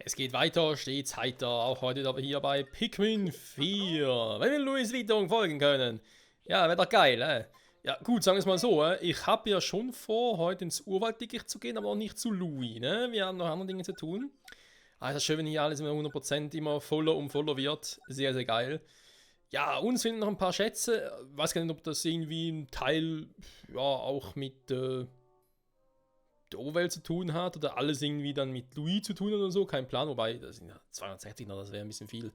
Es geht weiter, stets heiter, auch heute aber hier bei Pikmin 4. Wenn wir Louis Vuitton folgen können. Ja, wäre doch geil, Ja, gut, sagen wir es mal so, ich habe ja schon vor, heute ins Urwalddickicht zu gehen, aber auch nicht zu Louis, ne? Wir haben noch andere Dinge zu tun. Aber es ist schön, wenn hier alles immer 100% immer voller und voller wird. Sehr, sehr geil. Ja, uns fehlen noch ein paar Schätze. Weiß gar nicht, ob das irgendwie ein Teil, ja, auch mit der Overwelt zu tun hat oder alles irgendwie dann mit Louis zu tun oder so. Kein Plan, wobei, das sind ja 260 noch, das wäre ein bisschen viel.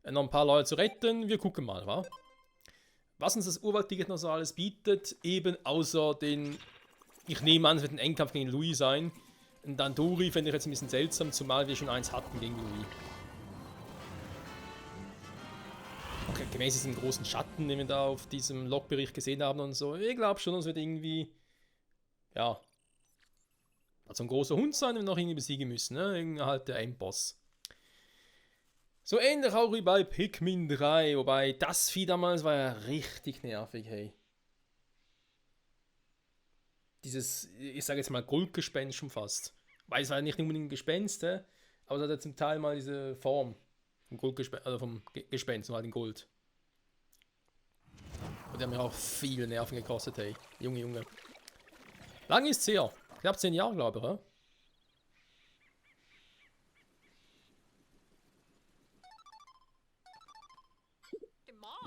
Noch ein paar Leute zu retten. Wir gucken mal, wa? Was uns das Urwaldticket noch so alles bietet, eben außer den, ich nehme an, es wird ein Endkampf gegen Louis sein. Und dann Dori fände ich jetzt ein bisschen seltsam, zumal wir schon eins hatten gegen Louis. Okay, gemäß diesem großen Schatten, den wir da auf diesem Logbericht gesehen haben und so. Ich glaube schon, es wird irgendwie, ja, also ein großer Hund sein, den wir noch irgendwie besiegen müssen, ne? Irgendwie halt der Endboss. So ähnlich auch wie bei Pikmin 3, wobei das Vieh damals war ja richtig nervig, hey. Dieses, ich sage jetzt mal Goldgespenst schon fast. Weil es war ja nicht unbedingt ein Gespenst, aber es hat ja zum Teil mal diese Form vom Goldgespenst, also vom Gespenst, nur halt in Gold. Und die haben ja auch viele Nerven gekostet, hey. Junge, Junge. Lang ist's her. Knapp 10 Jahre, glaube ich, oder?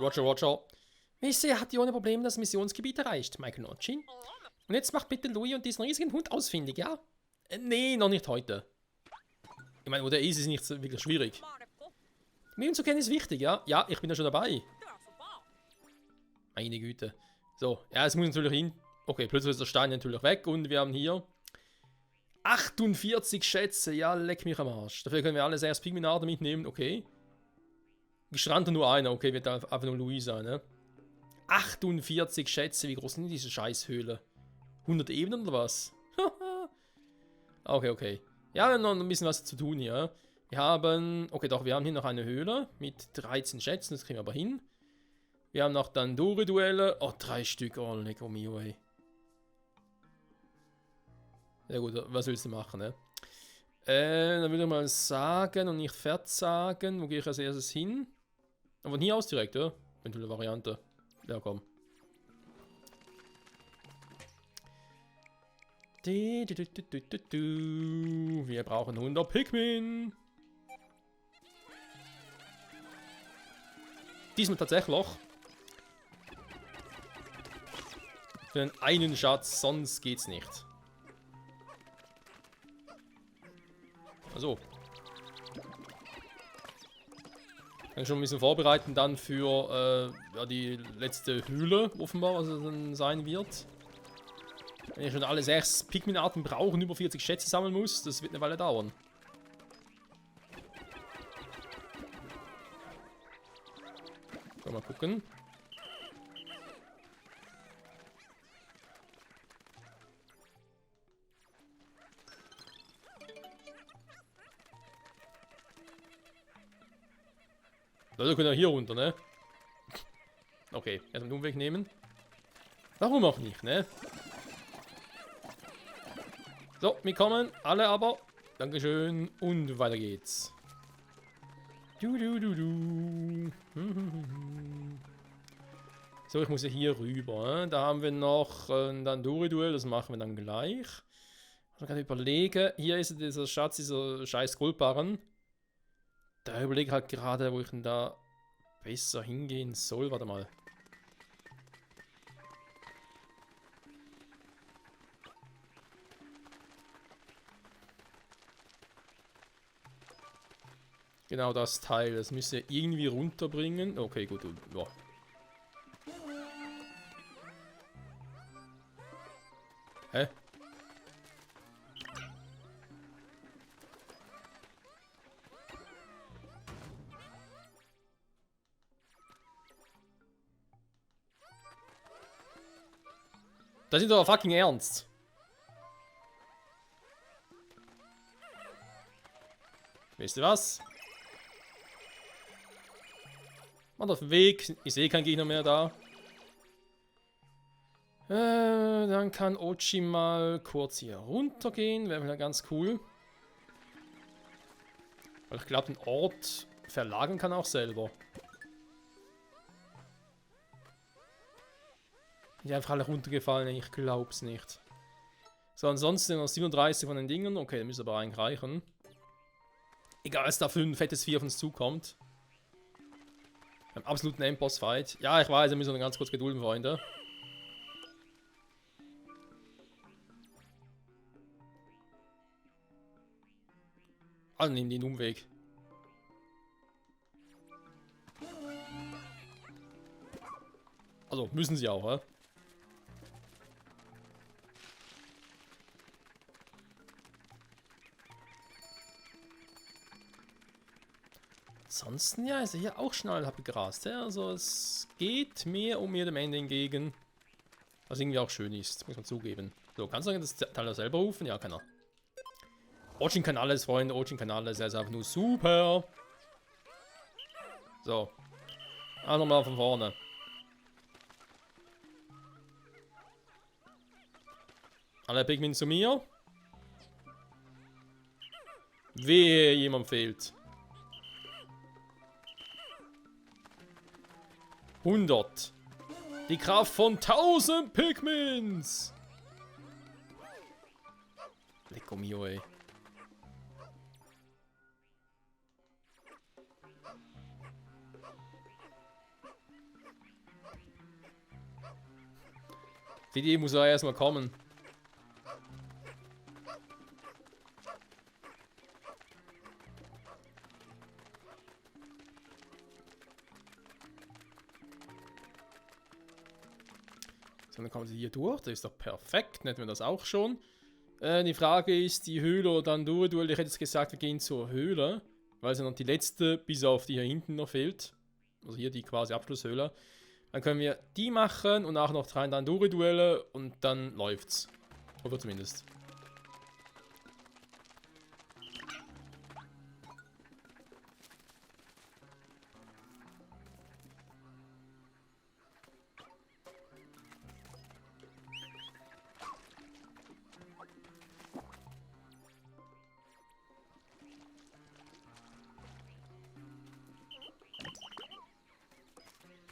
Roger, Roger. Ich sehe, er hat ohne Probleme das Missionsgebiet erreicht, Michael Nochin. Und jetzt macht bitte Louis und diesen riesigen Hund ausfindig, ja? Nee, noch nicht heute. Ich meine, wo der ist nicht so wirklich schwierig. Mit ihm zu kennen ist wichtig, ja? Ja, ich bin ja schon dabei. Meine Güte. So, ja, es muss natürlich hin. Okay, plötzlich ist der Stein natürlich weg und wir haben hier 48 Schätze. Ja, leck mich am Arsch. Dafür können wir alle 6 Pigmenarten mitnehmen, okay. Gestrandet nur einer, okay, wird einfach nur Louis sein, ne? 48 Schätze, wie groß sind diese Scheißhöhle? 100 Ebenen oder was? Okay, okay. Ja, wir haben noch ein bisschen was zu tun hier. Wir haben, okay, doch, wir haben hier noch eine Höhle mit 13 Schätzen, das kriegen wir aber hin. Wir haben noch dann Dore-Duelle. Oh, 3 Stück, oh, lecker mio, ey. Ja gut, was willst du machen, ne? Dann würde ich mal sagen und nicht verzagen. Wo gehe ich als erstes hin? Aber von hier aus direkt, ja? Eventuelle Variante. Ja, komm. Wir brauchen 100 Pikmin. Diesmal tatsächlich Loch. Für den einen Schatz, sonst geht's nicht. Also. Kann schon ein bisschen vorbereiten dann für ja, die letzte Höhle, offenbar, was es dann sein wird. Wenn ich schon alle 6 Pikmin-Arten brauche und über 40 Schätze sammeln muss, das wird eine Weile dauern. So, mal gucken. Leute können ja hier runter, ne? Okay, erstmal den Umweg nehmen. Warum auch nicht, ne? So, wir kommen. Alle aber. Dankeschön. Und weiter geht's. So, ich muss ja hier rüber. Da haben wir noch ein Dandori-Duell. Das machen wir dann gleich. Ich kann überlegen. Hier ist dieser Schatz, dieser scheiß Goldbarren. Da überlege ich halt gerade, wo ich denn da besser hingehen soll. Warte mal. Genau das Teil. Das müsste irgendwie runterbringen. Okay, gut. Ja. Hä? Das ist doch fucking ernst. Wisst ihr was? Macht auf den Weg. Ich sehe keinen Gegner mehr da. Dann kann Ochi mal kurz hier runtergehen. Wäre wieder ganz cool. Weil ich glaube, den Ort verlagern kann auch selber. Die einfach alle runtergefallen, ich glaub's nicht. So, ansonsten noch 37 von den Dingen. Okay, müsste aber eigentlich reichen. Egal, dass dafür ein fettes Vieh auf uns zukommt. Beim absoluten Endboss-Fight. Ja, ich weiß, wir müssen noch ganz kurz gedulden, Freunde. Also nehmen den Umweg. Also, müssen sie auch, hä? Ansonsten, ja, ist er hier auch schnell abgegrast. Ja? Also, es geht mir um jedem Ende entgegen. Was irgendwie auch schön ist, muss man zugeben. So, kannst du das Teil selber rufen? Ja, kann er. Ochin kann alles, Freunde. Ochin kann alles. Er ist einfach nur super. So. Also nochmal von vorne. Alle Pikmin zu mir. Wehe, jemand fehlt. 100. Die Kraft von 1000 Pikmins. Lecco mio, ey. Die Idee muss ja erstmal kommen. So, dann kommen sie hier durch. Das ist doch perfekt. Hätten wir das auch schon. Die Frage ist, die Höhle oder dann Duel. Ich hätte jetzt gesagt, wir gehen zur Höhle. Weil es ja noch die letzte, bis auf die hier hinten noch fehlt. Also hier die quasi Abschlusshöhle. Dann können wir die machen und auch noch 3 Danduri-Duelle und dann läuft's. Oder zumindest.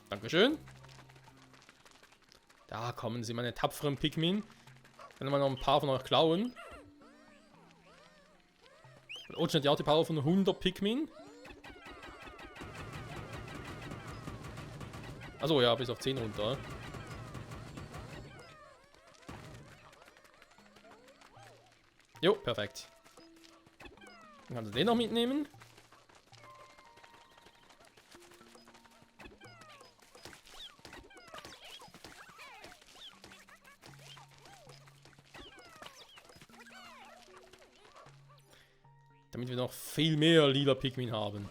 Dankeschön. Da kommen sie, meine tapferen Pikmin. Können wir noch ein paar von euch klauen. Ochin hat ja auch die Power von 100 Pikmin. Achso, ja, bis auf 10 runter. Jo, perfekt. Dann kannst du den noch mitnehmen. Damit wir noch viel mehr lila Pikmin haben.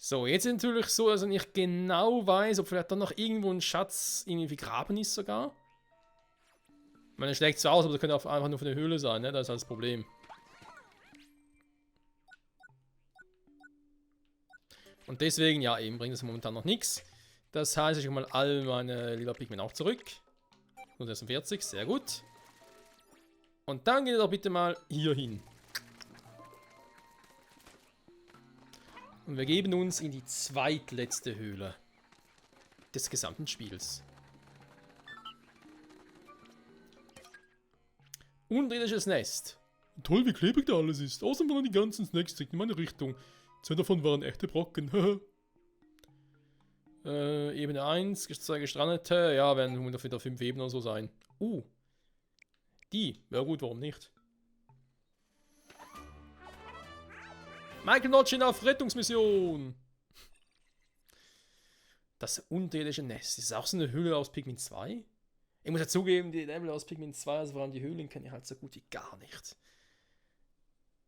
So, jetzt ist natürlich so, dass ich nicht genau weiß, ob vielleicht dann noch irgendwo ein Schatz irgendwie vergraben ist sogar. Ich meine, schlägt so aus, aber das könnte auch einfach nur von der Höhle sein, ne? Das ist halt das Problem. Und deswegen, ja, eben bringt es momentan noch nichts. Das heißt, ich hole mal all meine lila Pikmin auch zurück. 146, sehr gut. Und dann geht ihr doch bitte mal hier hin. Und wir geben uns in die zweitletzte Höhle des gesamten Spiels. Unterirdisches Nest. Toll, wie klebrig da alles ist. Außerdem waren die ganzen Snacks direkt in meine Richtung. 2 davon waren echte Brocken. Ebene 1, 2 gestrandete. Ja, werden wieder 5 Ebenen oder so sein. Die. Ja gut, warum nicht? Michael Notchin auf Rettungsmission. Das unterirdische Nest. Ist das auch so eine Höhle aus Pikmin 2? Ich muss ja zugeben, die Level aus Pikmin 2, also vor allem die Höhlen, kenne ich halt so gut wie gar nicht.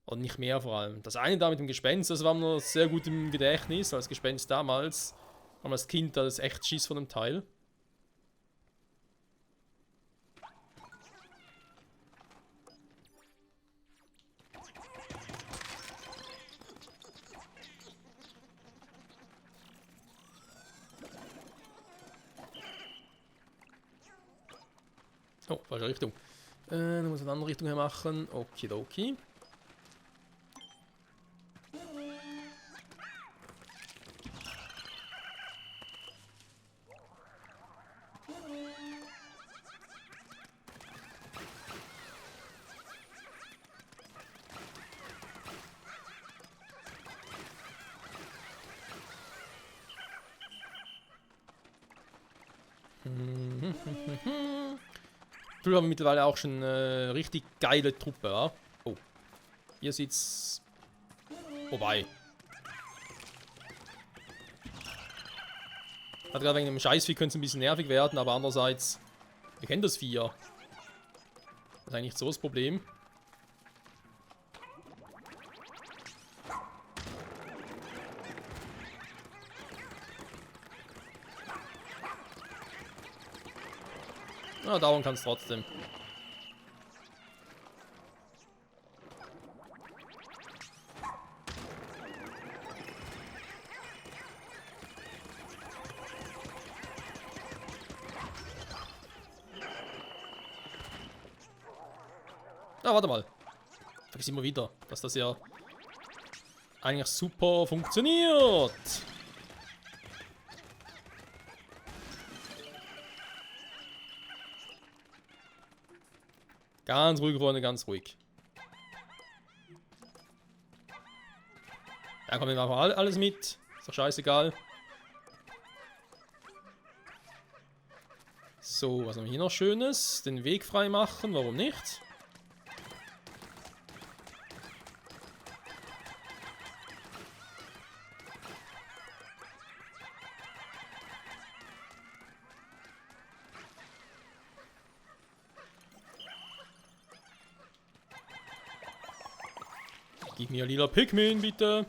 Und nicht mehr vor allem. Das eine da mit dem Gespenst, das war mir noch sehr gut im Gedächtnis, als Gespenst damals. Als Kind, da das echt Schiss von dem Teil. Oh, falsche Richtung. Dann muss ich eine andere Richtung hier machen. Okidoki. Wir haben mittlerweile auch schon richtig geile Truppe, ja? Oh. Hier sieht's vorbei. Hat gerade wegen dem Scheißvieh könnte es ein bisschen nervig werden, aber andererseits, wir kennen das Vieh ja. Das ist eigentlich so das Problem. Ja, dauern kann es trotzdem. Ah, warte mal. Vergiss immer wieder, dass das ja eigentlich super funktioniert. Ganz ruhig, Freunde, ganz ruhig. Ja, komm, wir machen alles mit. Ist doch scheißegal. So, was haben wir hier noch Schönes? Den Weg frei machen, warum nicht? Gib mir lila Pikmin, bitte.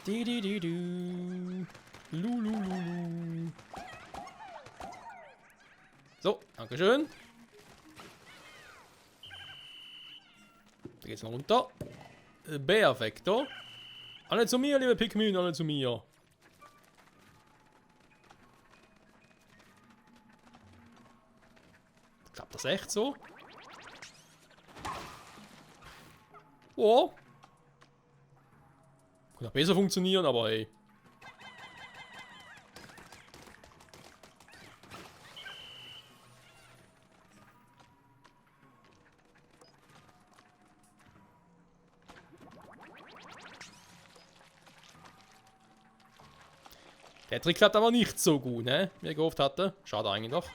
Di-di-di-du. Lulululu. So, dankeschön. Da geht's noch runter. Perfekto. Alle zu mir, liebe Pikmin, alle zu mir. Klappt das echt so? Oh. Könnte auch besser funktionieren, aber hey. Der Trick klappt aber nicht so gut, ne? Wie ich gehofft hatte. Schade eigentlich doch.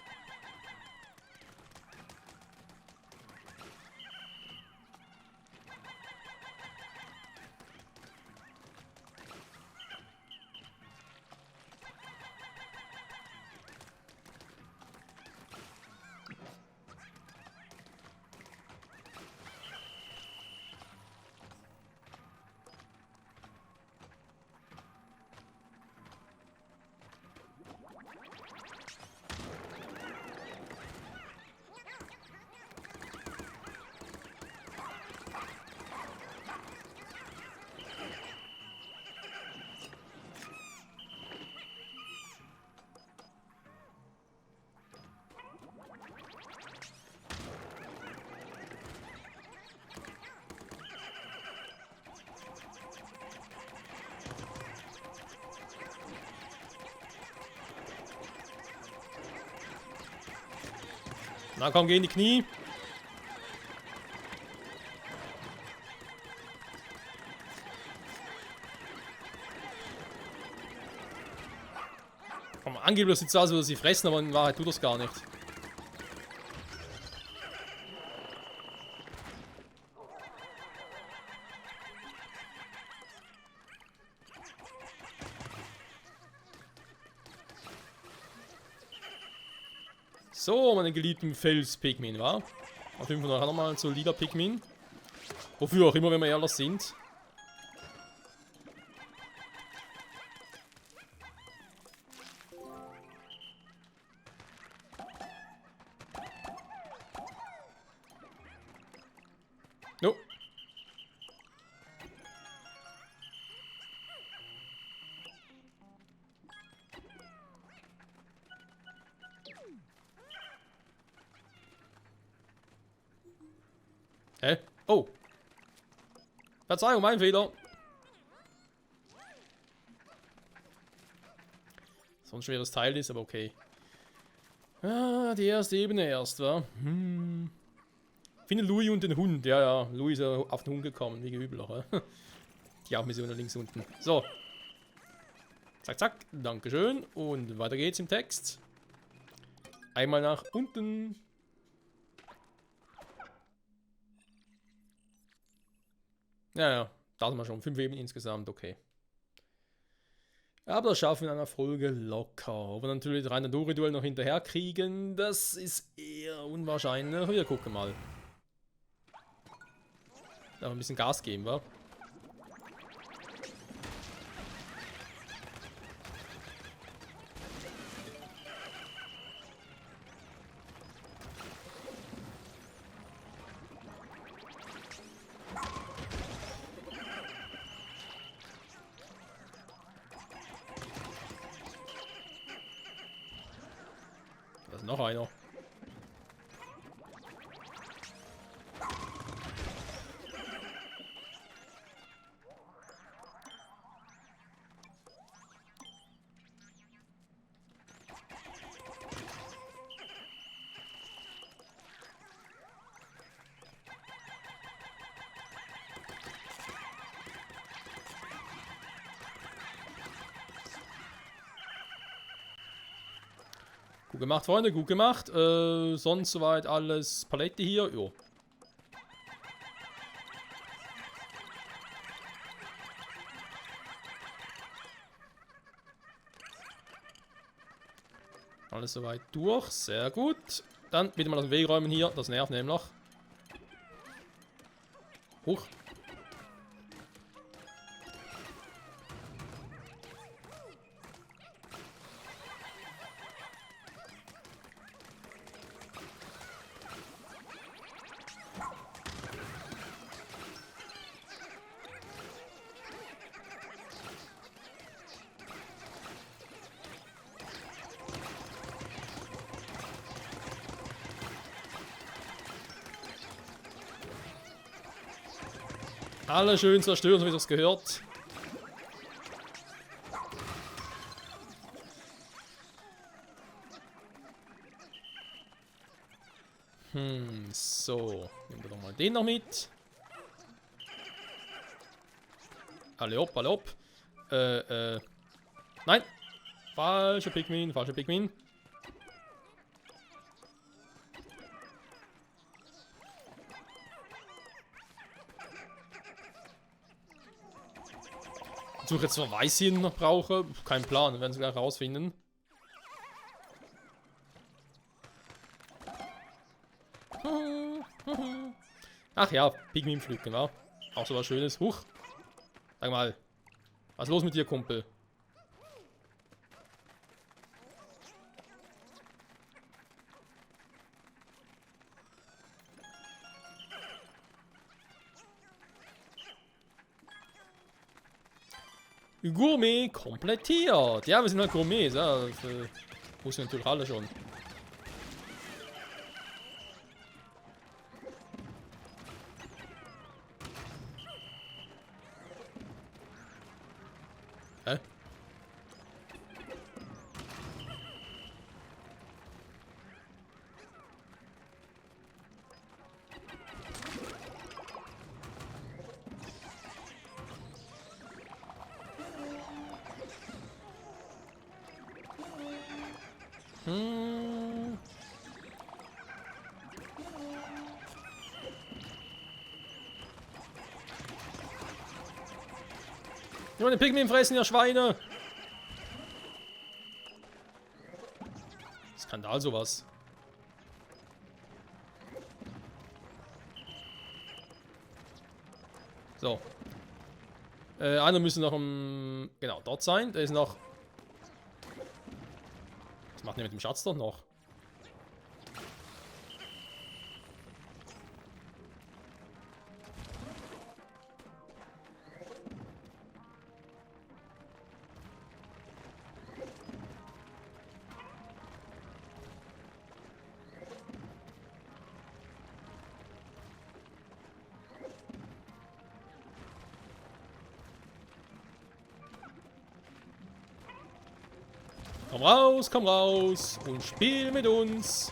Na komm, geh in die Knie. Komm, angeblich sieht es aus, als würde sie fressen, aber in Wahrheit tut das gar nicht. So, meine geliebten Fels-Pikmin, wa? Auf jeden Fall nochmal zu lila Pikmin. Wofür auch immer, wenn wir ehrlich sind. Hä? Oh. Verzeihung, mein Fehler. So ein schweres Teil ist, aber okay. Ah, die erste Ebene erst, wa? Finde Louis und den Hund. Ja, ja. Louis ist ja auf den Hund gekommen, wie geüblich, wa? Die auch Mission links unten. So. Zack, zack. Dankeschön. Und weiter geht's im Text. Einmal nach unten. Ja, ja. Da sind wir schon. 5 Ebenen insgesamt, okay. Aber das schaffen wir in einer Folge locker. Ob wir natürlich das reine Dori-Duell noch hinterher kriegen, das ist eher unwahrscheinlich. Wir gucken mal. Da ein bisschen Gas geben, wa? Da ist noch einer. Gut gemacht, Freunde, gut gemacht. Sonst soweit alles Palette hier. Jo. Alles soweit durch. Sehr gut. Dann bitte mal aus dem Weg räumen hier. Das nervt nämlich. Huch. Alle schön zerstören, so wie das gehört. So. Nehmen wir doch mal den noch mit. Alle hopp, alle hopp. Nein. Falscher Pikmin, falscher Pikmin. Ich suche jetzt, was Weißchen noch brauche. Kein Plan, wir werden es gleich rausfinden. Ach ja, Pikmin pflücken, wa? Auch so was Schönes. Huch. Sag mal. Was ist los mit dir, Kumpel? Gourmet komplettiert. Ja, wir sind halt Gourmets, ja. Das wussten natürlich alle schon. Hä? Ich meine Pikmin fressen, ihr Schweine! Skandal sowas. So. Einer müsste noch genau, dort sein. Der ist noch. Was macht der mit dem Schatz doch noch? komm raus und spiel mit uns.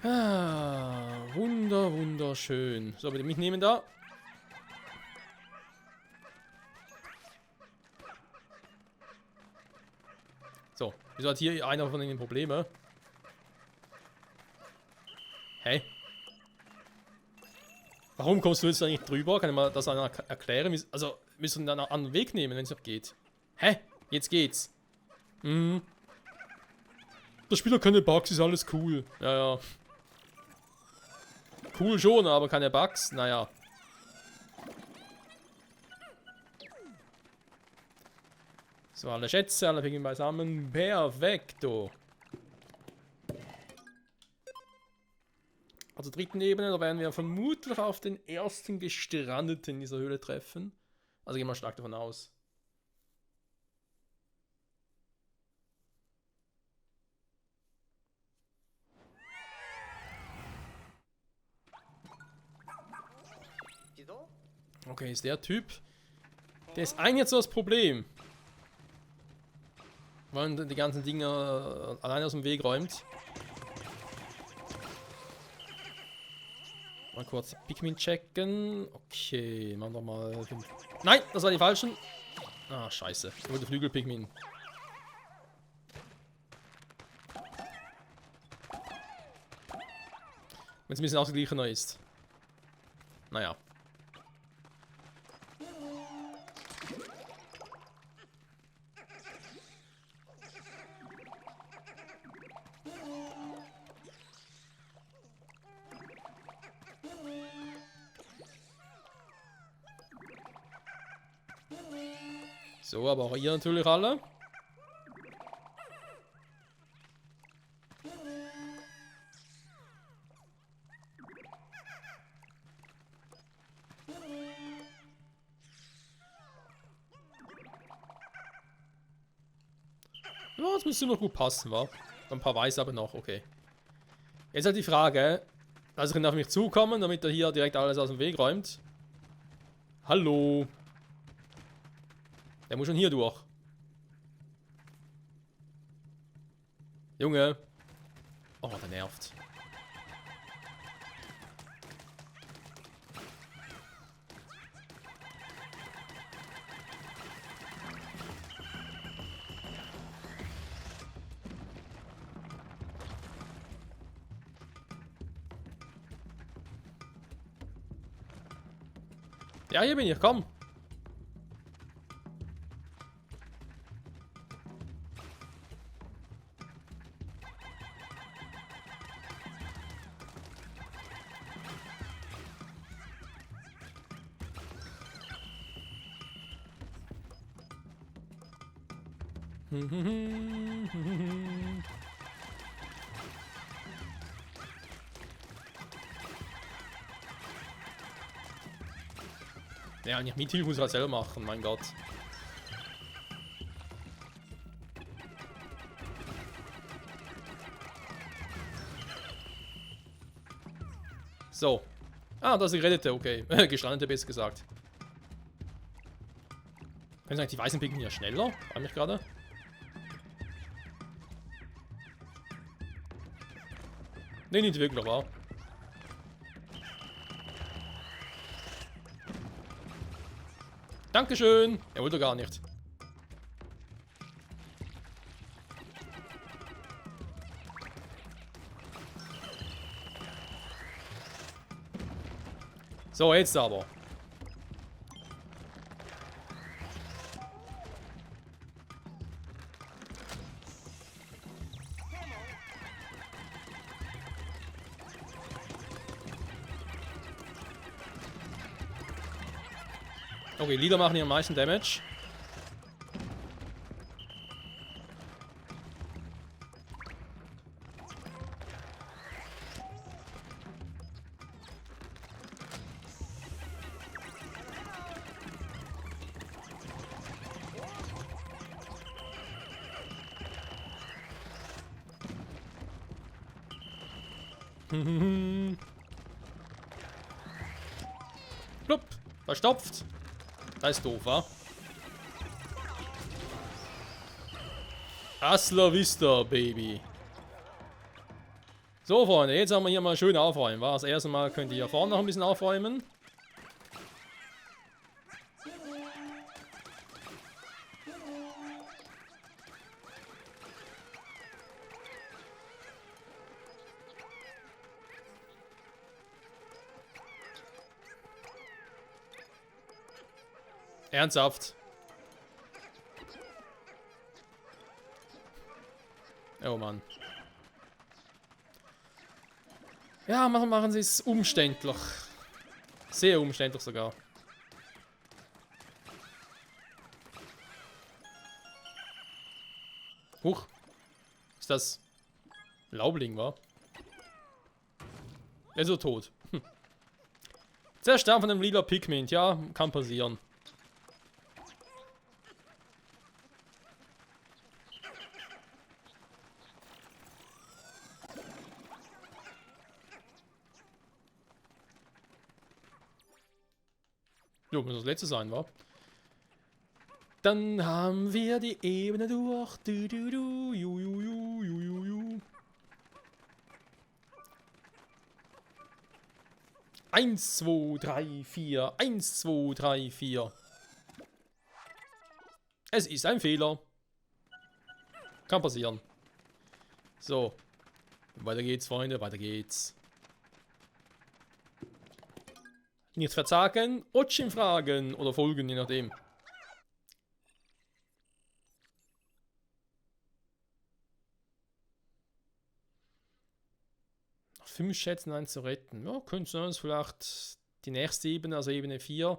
Ah, wunderschön. So, bitte mitnehmen da. So, wieso hat hier einer von den Probleme? Hä? Warum kommst du jetzt da nicht drüber? Kann ich mal das einer erklären? Also, müssen wir dann einen anderen Weg nehmen, wenn es noch geht. Hä? Jetzt geht's. Mhm. Das Spiel hat keine Bugs, ist alles cool. Ja. Cool schon, aber keine Bugs. Naja. So, alle Schätze, alle Pinguine beisammen. Perfekto. Also dritten Ebene, da werden wir vermutlich auf den ersten Gestrandeten in dieser Höhle treffen. Also gehen wir stark davon aus. Okay, ist der Typ. Der ist eigentlich jetzt so das Problem. Weil man die ganzen Dinger alleine aus dem Weg räumt. Mal kurz Pikmin checken. Okay, machen wir mal 5. Nein, das war die falschen. Ah, scheiße. Ich wollte Flügel-Pikmin. Wenn es ein bisschen ausgeglichener ist. Naja. So, aber auch ihr natürlich alle. Ja, das müsste noch gut passen, wa? Ein paar Weiß aber noch, okay. Jetzt halt die Frage, also kann er auf mich zukommen, damit er hier direkt alles aus dem Weg räumt. Hallo. Der muss schon hier durch. Junge. Oh, der nervt. Ja, hier bin ich, komm. Ja, nicht Mithilfe muss er selber machen, mein Gott. So. Ah, das ist die gerettete, okay. Gestrandete, besser gesagt. Können Sie eigentlich die weißen Pinken hier schneller? Frag mich gerade. Nee, nicht wirklich, wahr. Dankeschön. Er wollte gar nicht. So, jetzt aber. Okay, Lieder machen hier am meisten Damage. Plupp, verstopft. Das ist doof, wa? Hasta la vista, Baby. So, Freunde, jetzt haben wir hier mal schön aufräumen, wa? Das erste Mal könnt ihr hier vorne noch ein bisschen aufräumen. Ernsthaft. Oh Mann. Ja, machen sie es umständlich. Sehr umständlich sogar. Huch. Ist das Laubling, wa? Er ist so tot. Zersterben von einem lila Pigment, ja, kann passieren. Jo, muss das letzte sein, wa? Dann haben wir die Ebene durch. Du, du, du, ju, ju, ju, ju, ju, ju. 1, 2, 3, 4. 1, 2, 3, 4. Es ist ein Fehler. Kann passieren. So. Weiter geht's, Freunde. Weiter geht's. Nicht verzagen, Otschin fragen oder folgen, je nachdem. Noch 5 Schätze, einen zu retten. Ja, könnte sein, dass vielleicht die nächste Ebene, also Ebene 4,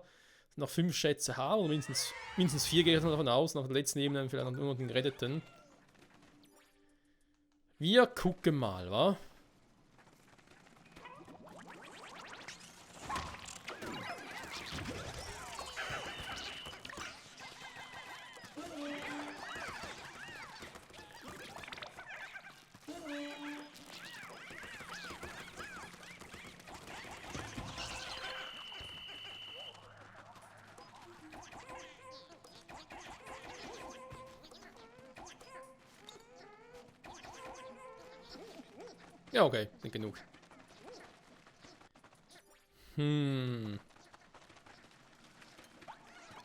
noch 5 Schätze haben. Oder mindestens 4 gehe ich davon aus. Nach der letzten Ebene vielleicht noch nur den geretteten. Wir gucken mal, wa? Ja, okay, sind genug.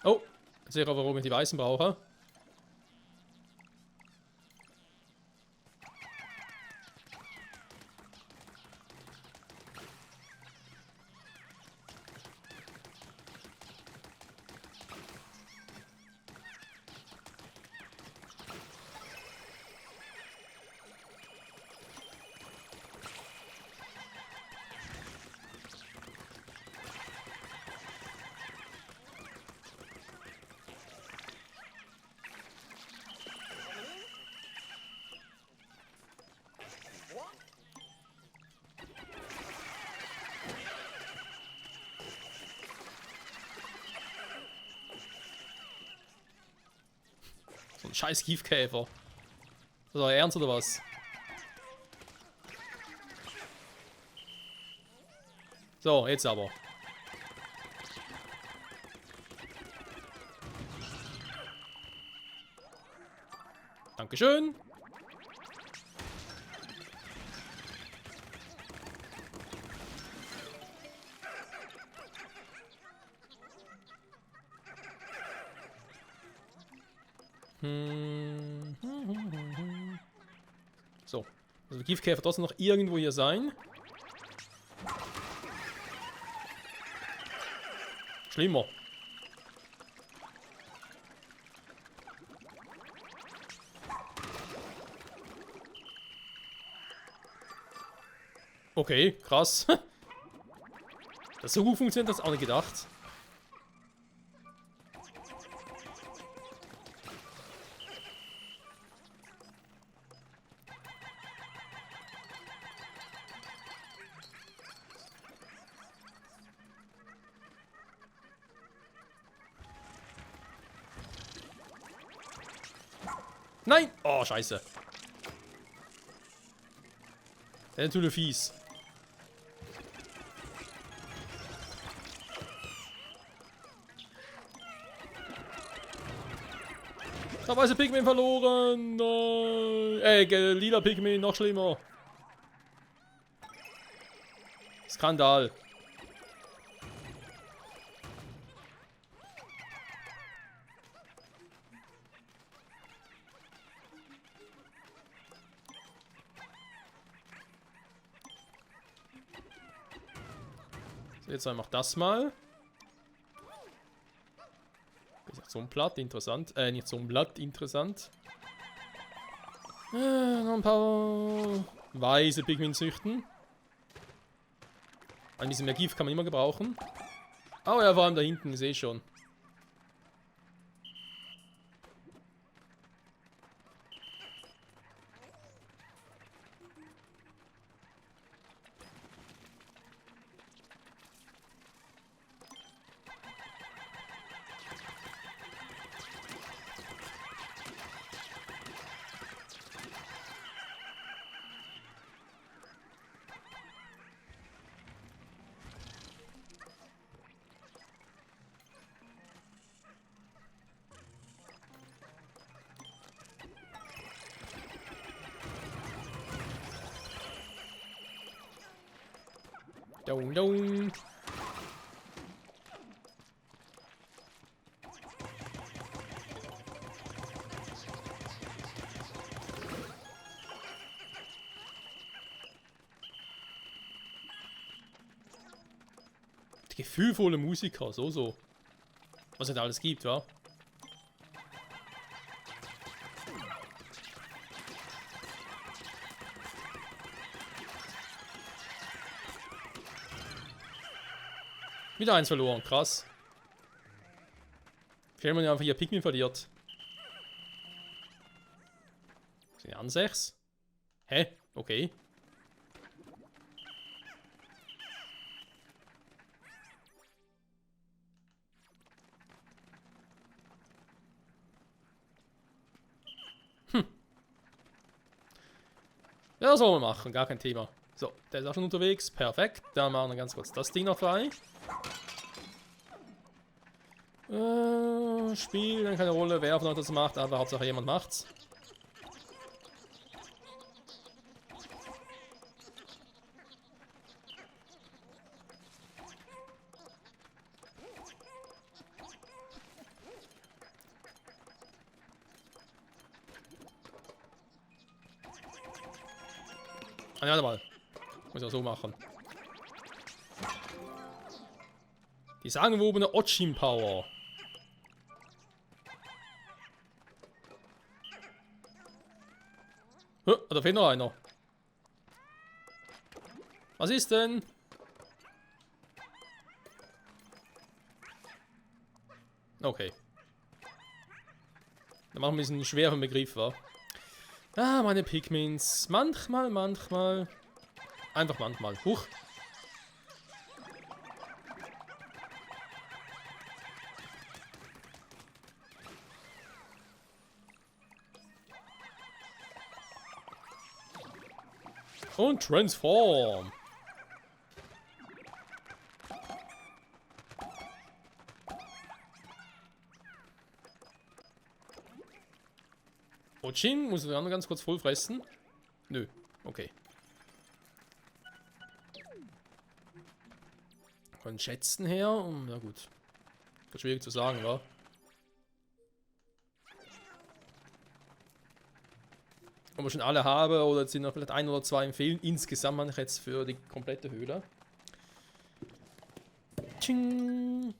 Oh, jetzt sehe ich aber, warum ich die Weißen brauche. So ein scheiß Kiefkäfer. Das war ernst oder was? So, jetzt aber. Dankeschön. So. Also der Giftkäfer trotzdem noch irgendwo hier sein. Schlimmer. Okay, krass. Das so gut funktioniert, das auch nicht gedacht. Nein! Oh, scheiße. Der ist natürlich fies. Da weiße Pikmin verloren. Nein. Lila Pikmin, noch schlimmer. Skandal. So, jetzt einfach das mal. So ein Blatt, interessant. Nicht so ein Blatt, interessant. Noch ein paar weiße Pikmin züchten. Ein bisschen mehr Gift kann man immer gebrauchen. Oh ja, vor allem da hinten, ich sehe schon. Down, down. Die gefühlvolle Musiker, so. Was es da alles gibt, wa? Wieder eins verloren, krass. Stell man ja einfach hier Pikmin verliert. Sind ja an 6? Hä? Okay. Ja, das wollen wir machen, gar kein Thema. So, der ist auch schon unterwegs. Perfekt. Dann machen wir ganz kurz das Ding noch frei. Spiel, dann keine Rolle, wer von euch das macht, aber Hauptsache jemand macht's. Ah, ja, warte mal. Muss ich auch so machen. Die sagenwobene Ochim Power. Da fehlt noch einer. Was ist denn? Okay. Dann machen wir ein bisschen schweren Begriff, wa? Ah, meine Pikmins. Manchmal. Einfach manchmal. Huch. Und transform. Ochin, muss ich dann ganz kurz voll fressen? Nö, okay. Von Schätzen her, na gut. Das schwierig zu sagen, wa? Ob ich schon alle habe oder jetzt sind noch vielleicht ein oder zwei empfehlen. Insgesamt mache ich jetzt für die komplette Höhle. Tsching.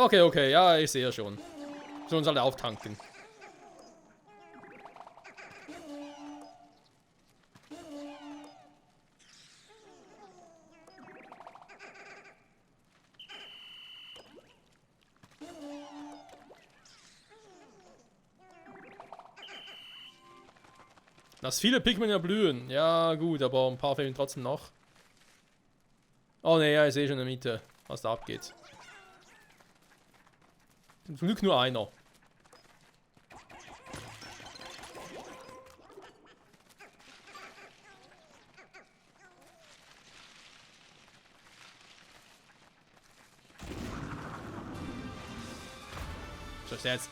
Okay, ja, ich sehe schon. Sollen uns alle auftanken. Dass viele Pikmin ja blühen. Ja, gut, aber ein paar fehlen trotzdem noch. Oh ne, ja, ich sehe schon in der Mitte, was da abgeht. Zum Glück nur einer.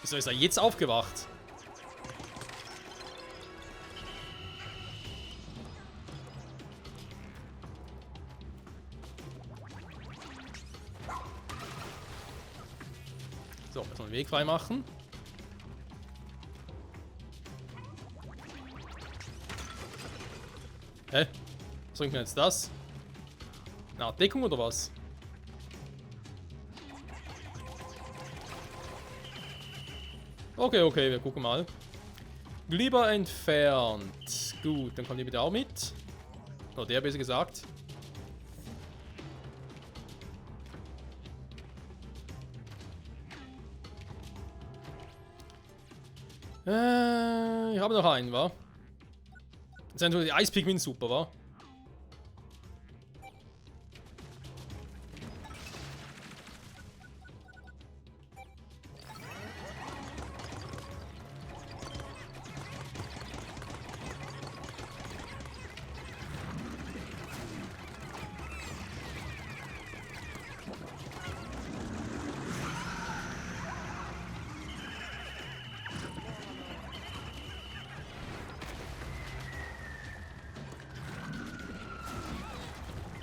Wieso ist er jetzt aufgewacht? So, müssen wir den Weg frei machen. Hä? Was bringt mir jetzt das? Na, Deckung oder was? Okay, okay, wir gucken mal. Glibber entfernt. Gut, dann kommt ihr bitte auch mit. Oder der, besser gesagt. Ich habe noch einen, wa? Das sind die Eispigmin super, wa?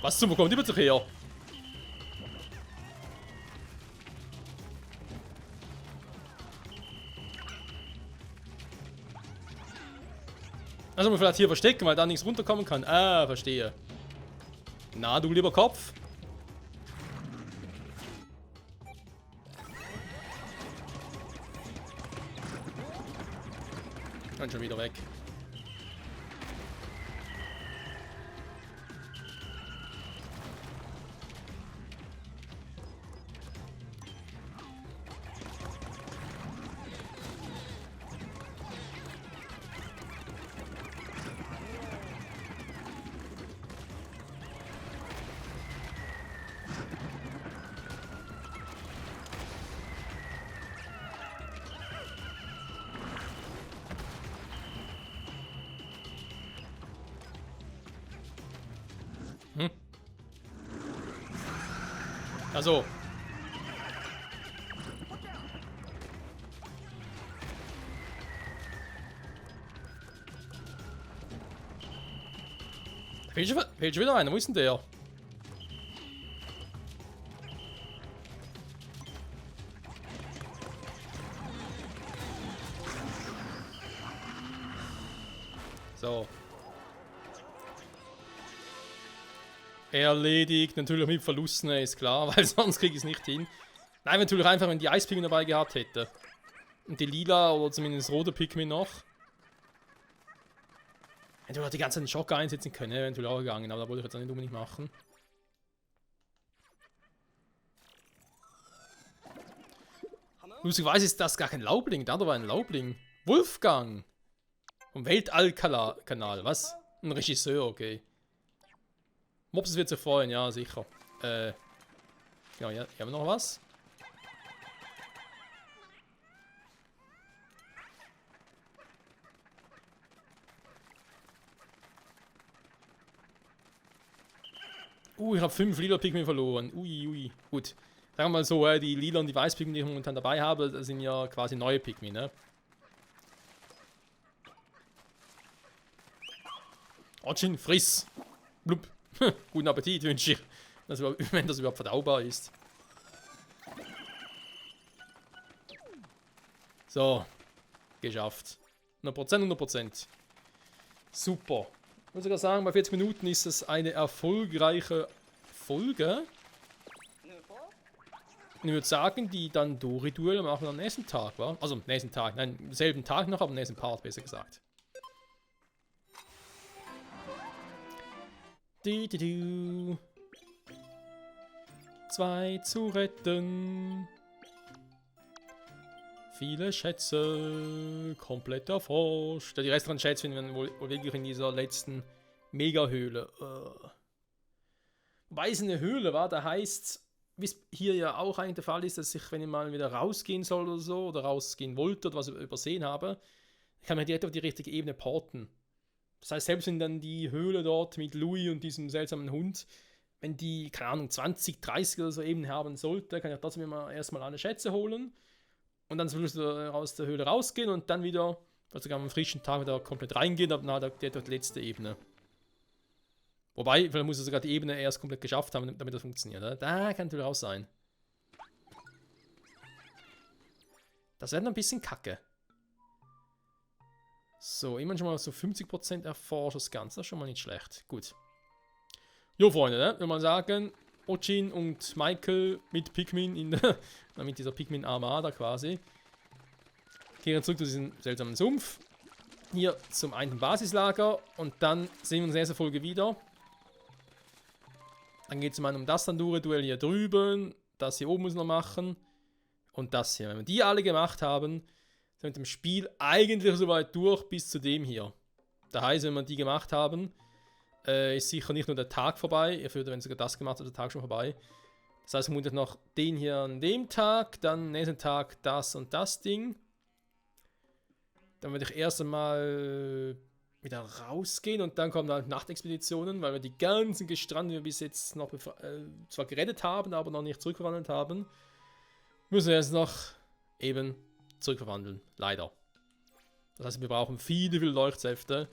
Was zum, wo kommt die bitte her? Also man vielleicht hier verstecken, weil da nichts runterkommen kann. Ah, verstehe. Na, du lieber Kopf. Und schon wieder weg. Also. Fehlt schon wieder einer, wo ist denn der? So. Erledigt, natürlich mit Verlusten, ist klar, weil sonst kriege ich es nicht hin. Nein, natürlich einfach, wenn die Eispigmin dabei gehabt hätte. Und die lila oder zumindest rote Pikmin noch. Hätte ich die ganze Zeit einen Schocker einsetzen können, eventuell auch gegangen, aber da wollte ich jetzt auch nicht unbedingt machen. Lustigerweise ist das gar kein Laubling, da war ein Laubling. Wolfgang! Vom Weltall-Kanal, was? Ein Regisseur, okay. Mopses wird sich freuen, ja, sicher. Ja, hier haben wir noch was. Ich habe 5 lila Pikmin verloren. Ui. Gut. Sagen wir mal so, die lila und die weiß Pikmin, die ich momentan dabei habe, das sind ja quasi neue Pikmin, ne? Otschin, friss! Blub. Guten Appetit wünsche ich, wenn das überhaupt verdaubar ist. So, geschafft. 100%, 100%. Super. Ich muss sogar sagen, bei 40 Minuten ist es eine erfolgreiche Folge. Ich würde sagen, die Dandori-Duelle machen wir am nächsten Tag, wa? Also am nächsten Tag, nein, am selben Tag noch, aber am nächsten Part, besser gesagt. Zwei zu retten. Viele Schätze. Komplett erforscht. Ja, die restlichen Schätze finden wir wohl wirklich in dieser letzten Mega-Höhle. Wobei es eine Höhle war, da heißt, wie es hier ja auch eigentlich der Fall ist, dass ich, wenn ich mal wieder rausgehen soll oder so, oder rausgehen wollte oder was ich übersehen habe, kann man direkt auf die richtige Ebene porten. Das heißt, selbst wenn dann die Höhle dort mit Louis und diesem seltsamen Hund, wenn die, keine Ahnung, 20, 30 oder so Ebenen haben sollte, kann ich trotzdem immer erstmal alle Schätze holen und dann zum Schluss aus der Höhle rausgehen und dann wieder, also sogar am frischen Tag wieder komplett reingehen, dann hat er die letzte Ebene. Wobei, vielleicht muss er sogar die Ebene erst komplett geschafft haben, damit das funktioniert. Oder? Da kann natürlich auch sein. Das wäre noch ein bisschen kacke. So, immerhin schon mal so 50% erforscht das Ganze. Das ist schon mal nicht schlecht. Gut. Jo, Freunde, ne? Würde man sagen, Ochin und Michael mit Pikmin mit dieser Pikmin-Armada quasi. Kehren zurück zu diesem seltsamen Sumpf. Hier zum einen Basislager und dann sehen wir uns in der nächsten Folge wieder. Dann geht es mal um das Tandoori-Duell hier drüben. Das hier oben muss noch machen. Und das hier. Wenn wir die alle gemacht haben, sind wir mit dem Spiel eigentlich soweit durch bis zu dem hier. Das heißt, wenn wir die gemacht haben, ist sicher nicht nur der Tag vorbei. Ihr führt, wenn sogar das gemacht habt, der Tag schon vorbei. Das heißt, vermutlich noch den hier an dem Tag, dann nächsten Tag das und das Ding. Dann würde ich erst einmal wieder rausgehen und dann kommen halt Nachtexpeditionen, weil wir die ganzen Gestrandeten, die wir bis jetzt noch zwar gerettet haben, aber noch nicht zurückverwandelt haben, müssen wir jetzt noch eben zurückverwandeln. Leider. Das heißt, wir brauchen viele Leuchtsäfte,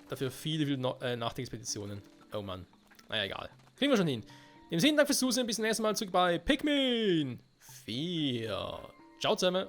dafür viele Nachtexpeditionen. Oh Mann. Naja, egal. Kriegen wir schon hin. In dem Sinne, Dank fürs Zusehen. Bis zum nächsten Mal zurück bei Pikmin 4. Ciao zusammen.